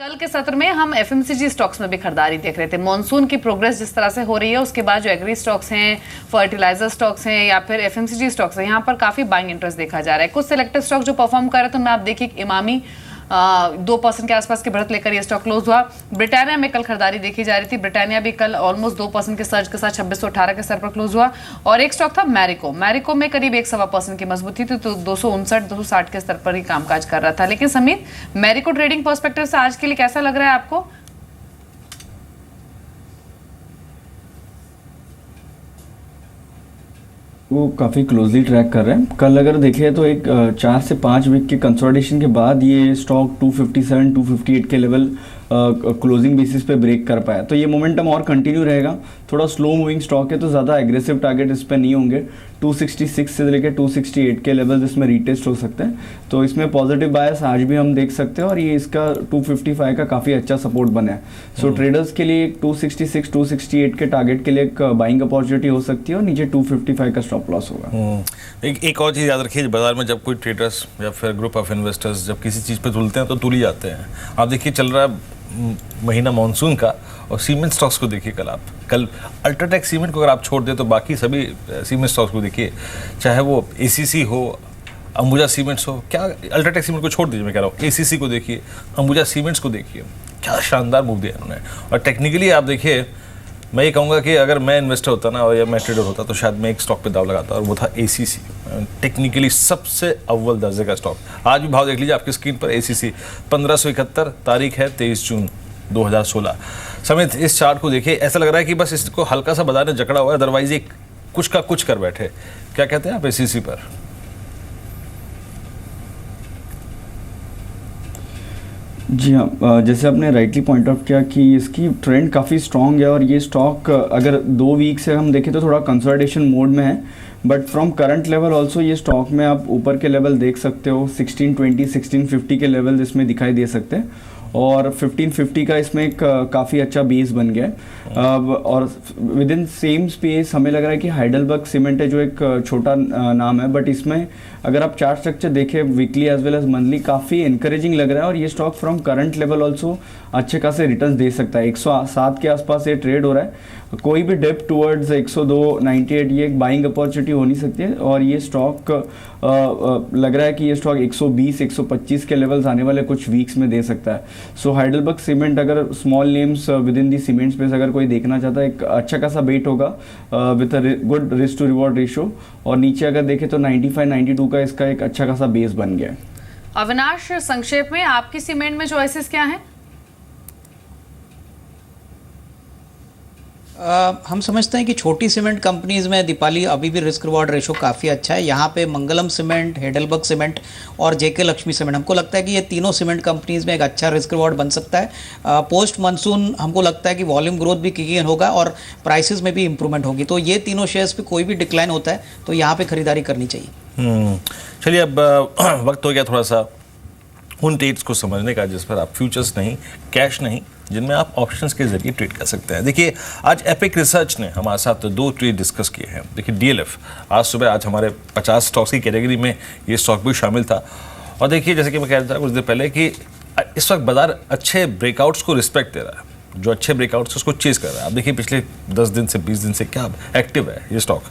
कल के सत्र में हम एफएमसीजी स्टॉक्स में भी खरीदारी देख रहे थे। मॉनसून की प्रोग्रेस जिस तरह से हो रही है उसके बाद जो एग्री स्टॉक्स हैं, फर्टिलाइजर स्टॉक्स हैं या फिर एफएमसीजी स्टॉक्स हैं, यहाँ पर काफी बाइंग इंटरेस्ट देखा जा रहा है। कुछ सिलेक्टेड स्टॉक जो परफॉर्म कर रहे थे उनमें आप देखिए इमामी 2% के आसपास की बढ़त लेकर ये स्टॉक क्लोज हुआ। ब्रिटानिया में कल खरीदारी देखी जा रही थी। ब्रिटानिया भी कल ऑलमोस्ट 2% के सर्ज के साथ 2618 के स्तर पर क्लोज हुआ। और एक स्टॉक था मैरिको में करीब 1.25% की मजबूती थी, तो 259-260 के स्तर पर ही कामकाज कर रहा था। लेकिन समीर, मैरिको ट्रेडिंग पर्सपेक्टिव से आज के लिए कैसा लग रहा है आपको? वो काफ़ी क्लोजली ट्रैक कर रहे हैं। कल अगर देखें तो एक 4 से 5 वीक के कंसोलिडेशन के बाद ये स्टॉक 257 258 के लेवल क्लोजिंग बेसिस पे ब्रेक कर पाया, तो ये मोमेंटम और कंटिन्यू रहेगा। थोड़ा स्लो मूविंग स्टॉक है तो ज़्यादा एग्रेसिव टारगेट इस पर नहीं होंगे। 266 से लेकर 268 के लेवल्स इसमें रीटेस्ट हो सकते हैं, तो इसमें पॉजिटिव बायस आज भी हम देख सकते हैं और ये इसका 255 का काफ़ी अच्छा सपोर्ट बना है। सो ट्रेडर्स के लिए 266 268 के टारगेट के लिए एक बाइंग अपॉर्चुनिटी हो सकती है और नीचे 255 का स्टॉप लॉस होगा। एक और चीज़ याद रखिए, बाजार में जब कोई ट्रेडर्स या फिर ग्रुप ऑफ इन्वेस्टर्स जब किसी चीज़ पे तुलते हैं तो तुल ही जाते हैं। आप देखिए चल रहा है महीना मानसून का, और सीमेंट स्टॉक्स को देखिए कल अल्ट्राटेक सीमेंट को अगर आप छोड़ दें तो बाकी सभी सीमेंट स्टॉक्स को देखिए, चाहे वो एसीसी हो, अंबुजा सीमेंट्स हो, क्या अल्ट्राटेक सीमेंट को छोड़ दीजिए, मैं कह रहा हूँ एसीसी को देखिए, अंबुजा सीमेंट्स को देखिए, क्या शानदार मूव दिया इन्होंने। और टेक्निकली आप देखिए, मैं ये कहूँगा कि अगर मैं इन्वेस्टर होता ना और या मैं ट्रेडर होता तो शायद मैं एक स्टॉक पे दाव लगाता और वो था एसीसी। टेक्निकली सबसे अव्वल दर्जे का स्टॉक। आज भी भाव देख लीजिए आपकी स्क्रीन पर, एसीसी 1571, तारीख है 23 जून 2016। समेत इस चार्ट को देखिए, ऐसा लग रहा है कि बस इसको हल्का सा बाजार ने जकड़ा हुआ है, अदरवाइज एक कुछ का कुछ कर बैठे। क्या कहते हैं आप एसीसी पर? जी हाँ, जैसे आपने राइटली पॉइंट आउट किया कि इसकी ट्रेंड काफ़ी स्ट्रॉन्ग है और ये स्टॉक अगर 2 वीक से हम देखें तो थोड़ा कंसोलिडेशन मोड में है, but from current level also ये स्टॉक में आप ऊपर के लेवल देख सकते हो। 1620 1650 के लेवल इसमें दिखाई दे सकते हैं और 1550 का इसमें एक काफ़ी अच्छा बेस बन गया है। और विद इन सेम स्पेस हमें लग रहा है कि हाइडलबर्ग सीमेंट है जो एक छोटा नाम है, बट इसमें अगर आप चार्ट स्ट्रक्चर देखें weekly as well as monthly, काफ़ी इंकरेजिंग लग रहा है और ये stock from current level also अच्छे खासे रिटर्न्स दे सकता है। 107 के आसपास ये ट्रेड हो रहा है। कोई भी डिप टूवर्ड्स 102.98 ये एक बाइंग अपॉर्चुनिटी हो नहीं सकती है और ये स्टॉक लग रहा है कि ये स्टॉक 120 125 के लेवल्स आने वाले कुछ वीक्स में दे सकता है। सो हाइडलबर्ग सीमेंट, अगर small names with in the cement space अगर कोई देखना चाहता है, एक अच्छा खासा बेट होगा with a good risk to reward ratio. और नीचे अगर देखें तो 95 92 का इसका एक अच्छा खासा बेस बन गया है। अविनाश, संक्षेप में आपकी सीमेंट में चॉइसेस क्या हैं? हम समझते हैं कि छोटी सीमेंट कंपनीज में दीपाली अभी भी रिस्क रिवॉर्ड रेशो काफ़ी अच्छा है। यहाँ पे मंगलम सीमेंट, हेडलबर्ग सीमेंट और जेके लक्ष्मी सीमेंट, हमको लगता है कि ये तीनों सीमेंट कंपनीज में एक अच्छा रिस्क रिवॉर्ड बन सकता है। पोस्ट मानसून हमको लगता है कि वॉल्यूम ग्रोथ भी किक इन होगा और प्राइसेस में भी इंप्रूवमेंट होगी, तो ये तीनों शेयर्स पे कोई भी डिक्लाइन होता है तो यहाँ पे खरीदारी करनी चाहिए। चलिए, अब वक्त हो गया थोड़ा सा उन ट्रेड्स को समझने का जिस पर आप फ्यूचर्स नहीं, कैश नहीं, जिनमें आप ऑप्शंस के जरिए ट्रेड कर सकते हैं। देखिए, आज एपिक रिसर्च ने हमारे साथ 2 ट्रेड डिस्कस किए हैं। देखिए, डीएलएफ आज सुबह हमारे 50 स्टॉक्स की कैटेगरी में ये स्टॉक भी शामिल था। और देखिए, जैसे कि मैं कह रहा था कुछ देर पहले कि इस वक्त बाजार अच्छे ब्रेकआउट्स को रिस्पेक्ट दे रहा है, जो अच्छे ब्रेकआउट्स उसको चेज कर रहा है। आप देखिए पिछले 10 दिन से 20 दिन से क्या एक्टिव है ये स्टॉक।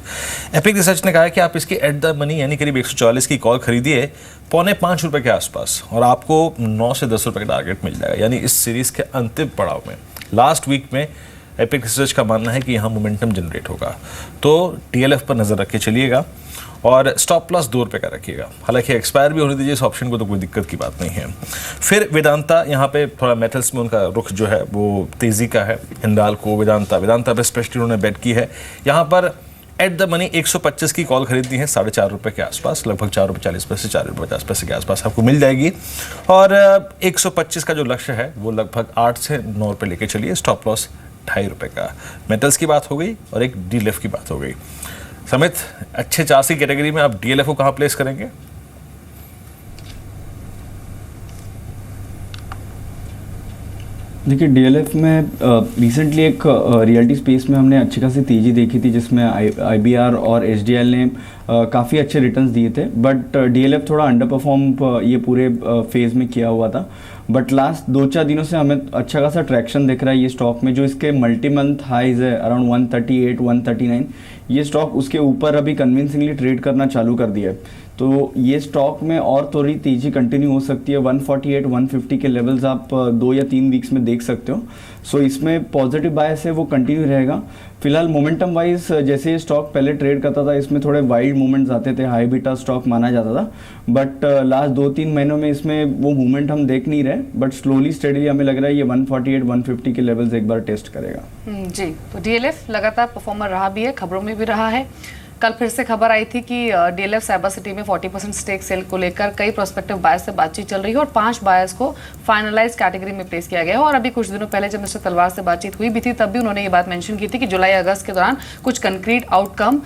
एपिक रिसर्च ने कहा है कि आप इसकी एट द मनी यानी करीब 144 की कॉल खरीदिए ₹5.25 के आसपास और आपको 9 से 10 रुपये का टारगेट मिल जाएगा, यानी इस सीरीज के अंतिम पड़ाव में। लास्ट वीक में एपिक रिसर्च का मानना है कि यहाँ मोमेंटम जनरेट होगा, तो टीएलएफ पर नज़र रख के चलिएगा और स्टॉप लॉस ₹2 का रखिएगा। हालांकि एक्सपायर भी होने दीजिए इस ऑप्शन को, तो कोई दिक्कत की बात नहीं है। फिर वेदांता, यहाँ पे थोड़ा मेटल्स में उनका रुख जो है वो तेज़ी का है। हिंडाल्को, वेदांता पे स्पेशली उन्होंने बेट की है। यहाँ पर एट द मनी 125 की कॉल खरीदनी है ₹4.5 के आसपास, लगभग ₹4.40 ₹4.50 के आसपास आपको मिल जाएगी। और 125 का जो लक्ष्य है वो लगभग 8 से 9 रुपये लेके चलिए। स्टॉप लॉस ₹2.5 का। मेटल्स की बात हो गई और एक डीएलएफ की बात हो गई। समित, अच्छे 4 की कैटेगरी में आप डीएलएफ को कहाँ प्लेस करेंगे? देखिए डीएलएफ में रिसेंटली एक रियल्टी स्पेस में हमने अच्छी खासी तेज़ी देखी थी, जिसमें आईबीआर और एचडीएल ने काफ़ी अच्छे रिटर्न्स दिए थे, बट डीएलएफ थोड़ा अंडर परफॉर्म ये पूरे फेज़ में किया हुआ था। बट लास्ट 2-4 दिनों से हमें अच्छा खासा ट्रैक्शन दिख रहा है ये स्टॉक में, जो इसके मल्टी मंथ हाइज है अराउंड 138 139, ये स्टॉक उसके ऊपर अभी कन्विंसिंगली ट्रेड करना चालू कर दिया है। तो ये स्टॉक में और थोड़ी तेज़ी कंटिन्यू हो सकती है। 148 150 के लेवल्स आप 2 या 3 वीक्स में देख सकते हो। सो इसमें पॉजिटिव बायस है वो कंटिन्यू रहेगा। फिलहाल मोमेंटम वाइज जैसे ये स्टॉक पहले ट्रेड करता था, इसमें थोड़े वाइल्ड मूवमेंट्स आते थे, हाई बीटा स्टॉक माना जाता था, बट लास्ट 2-3 महीनों में इसमें वो मूवमेंट हम देख नहीं रहे, बट स्लोली स्टेडली हमें लग रहा है ये 148 150 के लेवल्स एक बार टेस्ट करेगा। जी, तो डीएलएफ लगातार परफॉर्मर रहा भी है, खबरों में भी रहा है। कल फिर से खबर आई थी कि डीएलएफ साइबर सिटी में 40% स्टेक सेल को लेकर कई प्रोस्पेक्टिव बायर्स से बातचीत चल रही है और 5 बायर्स को फाइनलाइज कैटेगरी में प्लेस किया गया है। और अभी कुछ दिनों पहले जब मिस्टर तलवार से बातचीत हुई भी थी, तब भी उन्होंने ये बात मेंशन की थी कि जुलाई अगस्त के दौरान कुछ कंक्रीट आउटकम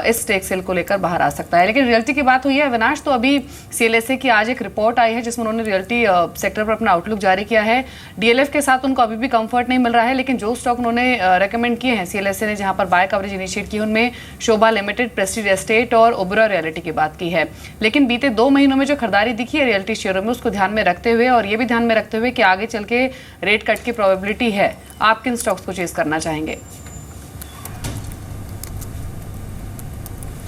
इस स्टेक सेल को लेकर बाहर आ सकता है। लेकिन रियल्टी की बात हुई है अविनाश, तो अभी सीएलएसए की आज एक रिपोर्ट आई है जिसमें उन्होंने रियल्टी सेक्टर पर अपना आउटलुक जारी किया है। डीएलएफ के साथ उनको अभी भी कंफर्ट नहीं मिल रहा है, लेकिन जो स्टॉक उन्होंने रेकमेंड किए हैं सीएलएसए ने, जहां पर बाय कवरेज इनिशिएट की, उनमें शोभा लिमिटेड, प्रेस्टीज एस्टेट और ओबेरॉय रियल्टी की बात की है। लेकिन बीते 2 महीनों में जो खरीदारी दिखी है रियल्टी शेयरों में, उसको ध्यान में रखते हुए और ये भी ध्यान में रखते हुए कि आगे चल के रेट कट की प्रोबेबिलिटी है, आप किन स्टॉक्स को चेस करना चाहेंगे?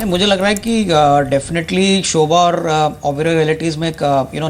मुझे लग रहा है कि डेफिनेटली शोभा और ओबेरॉय रियल्टीज़ में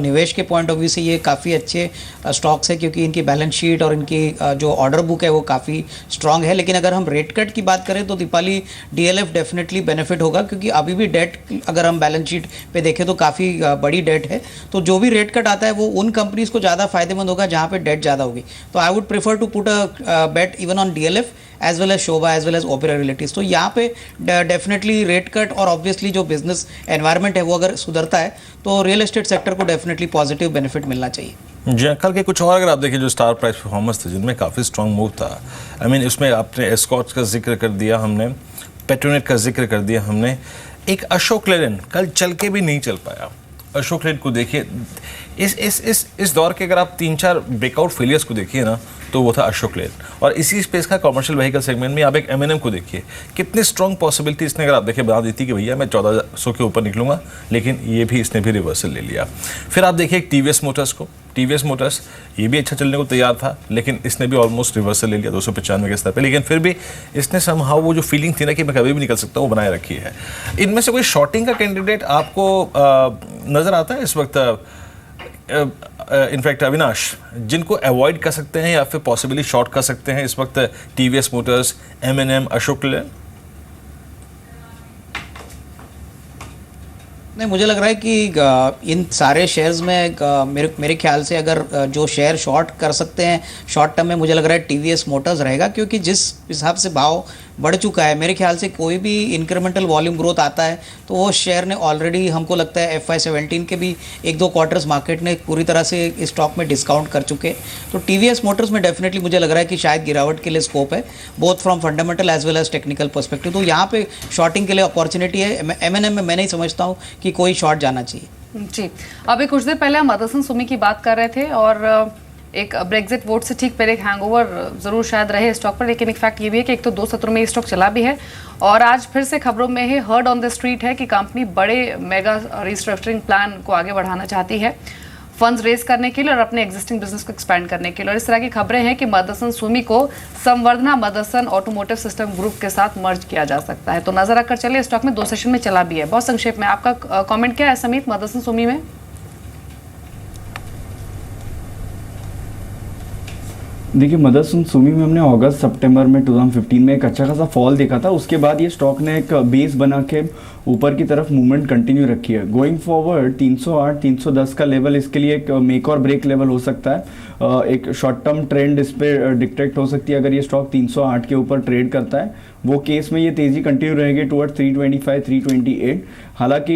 निवेश के पॉइंट ऑफ व्यू से ये काफ़ी अच्छे स्टॉक्स है, क्योंकि इनकी बैलेंस शीट और इनकी जो ऑर्डर बुक है वो काफ़ी स्ट्रांग है। लेकिन अगर हम रेट कट की बात करें तो दीपाली डीएलएफ डेफिनेटली बेनिफिट होगा, क्योंकि अभी भी डेट अगर हम बैलेंस शीट पे देखें तो काफ़ी बड़ी डेट है। तो जो भी रेट कट आता है वो उन कंपनीज़ को ज़्यादा फायदेमंद होगा जहाँ पे डेट ज़्यादा होगी। तो I would prefer to put a bet even on DLF as well as Shobha as well as Oberoi realties. तो यहाँ पे डेफिनेटली रेट कट और ऑब्वियसली जो बिजनेस एनवायरनमेंट है वो अगर सुधरता है तो रियल एस्टेट सेक्टर को डेफिनेटली पॉजिटिव बेनिफिट मिलना चाहिए। जी, कल के कुछ और अगर आप देखें जो स्टार प्राइस परफॉर्मेंस थे जिनमें काफ़ी स्ट्रॉन्ग मूव था, आई मीन उसमें आपने एस्कॉर्ट्स का जिक्र कर दिया, हमने पेट्रोनेट का जिक्र कर दिया, हमने एक अशोक लेलैंड कल चल के भी नहीं चल पाया। अशोक लेलैंड को देखिए, इस दौर के अगर आप 3-4 ब्रेकआउट फेलियर्स को देखिए ना, तो वो था अशोक लेलैंड। और इसी स्पेस का कमर्शियल व्हीकल सेगमेंट में आप एक एमएनएम को देखिए, कितनी स्ट्रॉन्ग पॉसिबिलिटी इसने अगर आप देखिए बता दी थी कि भैया मैं 1400 के ऊपर निकलूंगा, लेकिन ये भी इसने भी रिवर्सल ले लिया। फिर आप देखिए टीवीएस मोटर्स को, टीवीएस मोटर्स ये भी अच्छा चलने को तैयार था, लेकिन इसने भी ऑलमोस्ट रिवर्सल ले लिया 295 के स्तर पे। लेकिन फिर भी इसने समहाउ वो जो फीलिंग थी ना कि मैं कभी भी निकल सकता हूँ, वो बनाए रखी है। इनमें से कोई शॉर्टिंग का कैंडिडेट आपको नज़र आता है इस वक्त? इनफैक्ट अविनाश, जिनको अवॉइड कर सकते हैं या फिर पॉसिबली शॉर्ट कर सकते हैं इस वक्त TVS Motors, M N M, Ashok Leyland? नहीं, मुझे लग रहा है कि इन सारे शेयर्स में मेरे ख्याल से अगर जो शेयर शॉर्ट कर सकते हैं शॉर्ट टर्म में, मुझे लग रहा है टीवीएस मोटर्स रहेगा, क्योंकि जिस हिसाब से भाव बढ़ चुका है, मेरे ख्याल से कोई भी इंक्रीमेंटल वॉल्यूम ग्रोथ आता है तो वो शेयर ने ऑलरेडी, हमको लगता है FY17 के भी 1-2 क्वार्टर्स मार्केट ने पूरी तरह से इस स्टॉक में डिस्काउंट कर चुके। तो टीवीएस मोटर्स में डेफिनेटली मुझे लग रहा है कि शायद गिरावट के लिए स्कोप है, both from fundamental as well as technical perspective. तो यहाँ पे शॉर्टिंग के लिए अपॉर्चुनिटी है। एमएनएम में मैं नहीं समझता हूँ कि कोई शॉर्ट जाना चाहिए। जी, अभी कुछ देर पहले हम मदरसन सुमी की बात कर रहे थे और एक ब्रेग्जिट वोट से ठीक पहले एक हैंगओवर जरूर शायद रहे स्टॉक पर, लेकिन एक फैक्ट ये भी है कि एक तो 2 सत्रों में ये स्टॉक चला भी है और आज फिर से खबरों में है, हर्ड ऑन द स्ट्रीट है कि कंपनी बड़े मेगा रिस्ट्रक्चरिंग प्लान को आगे बढ़ाना चाहती है, फंड्स रेज करने के लिए और अपने एग्जिस्टिंग बिजनेस को एक्सपैंड करने के लिए। और इस तरह की खबरें हैं कि मदरसन सुमी को संवर्धना मदरसन ऑटोमोटिव सिस्टम ग्रुप के साथ मर्ज किया जा सकता है। तो नजर रखकर चलिए, स्टॉक में 2 सेशन में चला भी है। बहुत संक्षेप में आपका कमेंट क्या है समीत मदरसन सुमी में? देखिए मदरसन सुमी में हमने अगस्त सितंबर में 2015 में एक अच्छा खासा फॉल देखा था। उसके बाद ये स्टॉक ने एक बेस बना के ऊपर की तरफ मूवमेंट कंटिन्यू रखी है। गोइंग फॉरवर्ड 308 310 का लेवल इसके लिए एक मेक और ब्रेक लेवल हो सकता है। एक शॉर्ट टर्म ट्रेंड इस पर डिटेक्ट हो सकती है अगर ये स्टॉक 308 के ऊपर ट्रेड करता है। वो केस में ये तेज़ी कंटिन्यू रहेगी टुवर्ड 325 328। हालांकि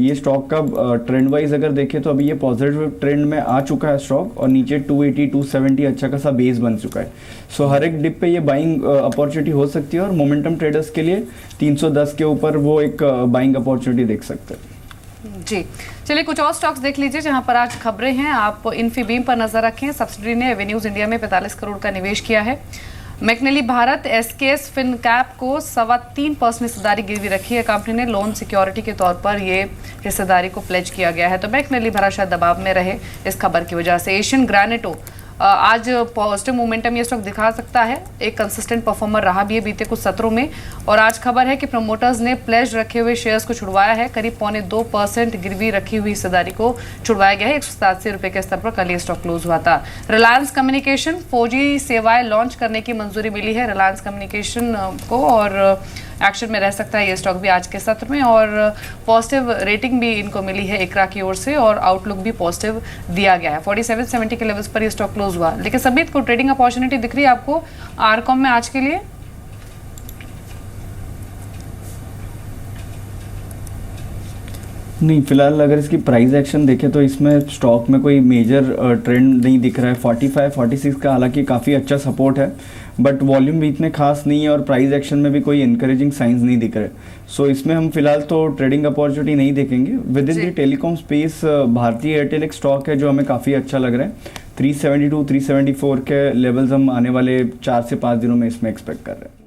ये स्टॉक का ट्रेंड वाइज अगर देखें तो अभी ये पॉजिटिव ट्रेंड में आ चुका है स्टॉक और नीचे 280 270 अच्छा खासा बेस बन चुका है। सो हर एक डिप पे ये बाइंग अपॉर्चुनिटी हो सकती है और मोमेंटम ट्रेडर्स के लिए 310 के ऊपर वो एक बाइंग अपॉर्चुनिटी देख सकते हैं। जी, चलिए कुछ और स्टॉक्स देख लीजिए जहां पर आज खबरें हैं। आप इन्फीबीम पर नजर रखें। सब्सिडी ने एवेन्यूज इंडिया में 45 करोड़ का निवेश किया है। मैकनेली भारत एसकेएस फिनकैप को 3.25% हिस्सेदारी गिरवी रखी है। कंपनी ने लोन सिक्योरिटी के तौर पर ये हिस्सेदारी को प्लेज किया गया है, तो मैकनेली भरा शायद दबाव में रहे इस खबर की वजह से। एशियन ग्रैनेटो आज पॉजिटिव मोमेंटम ये स्टॉक दिखा सकता है, एक कंसिस्टेंट परफॉर्मर रहा भी है बीते कुछ सत्रों में। और आज खबर है कि प्रमोटर्स ने प्लेज रखे हुए शेयर्स को छुड़वाया है। करीब 2.25% गिरवी रखी हुई हिस्सेदारी को छुड़वाया गया है। 187 रुपए के स्तर पर कल ये स्टॉक क्लोज हुआ था। रिलायंस कम्युनिकेशन 4G सेवाएं लॉन्च करने की मंजूरी मिली है रिलायंस कम्युनिकेशन को, और एक्शन में रह सकता है ये स्टॉक भी आज के सत्र में। और पॉजिटिव रेटिंग भी इनको मिली है इकरा की ओर से, और आउटलुक भी पॉजिटिव दिया गया है। 4770 के लेवल्स पर ये स्टॉक क्लोज हुआ। लेकिन सभी को ट्रेडिंग अपॉर्चुनिटी दिख रही है आपको आरकॉम में आज के लिए? नहीं, फिलहाल अगर इसकी प्राइस एक्शन देखें तो इसमें स्टॉक में कोई मेजर ट्रेंड नहीं दिख रहा है। 45-46 का हालांकि काफ़ी अच्छा सपोर्ट है, बट वॉल्यूम भी इतने खास नहीं है और प्राइस एक्शन में भी कोई इनकरेजिंग साइंस नहीं दिख रहे। सो इसमें हम फिलहाल तो ट्रेडिंग अपॉर्चुनिटी नहीं देखेंगे। With in the telecom space भारतीय एयरटेल एक स्टॉक है जो हमें काफ़ी अच्छा लग रहा है। 372-374 के लेवल्स हम आने वाले 4 से 5 दिनों में इसमें एक्सपेक्ट कर रहे हैं।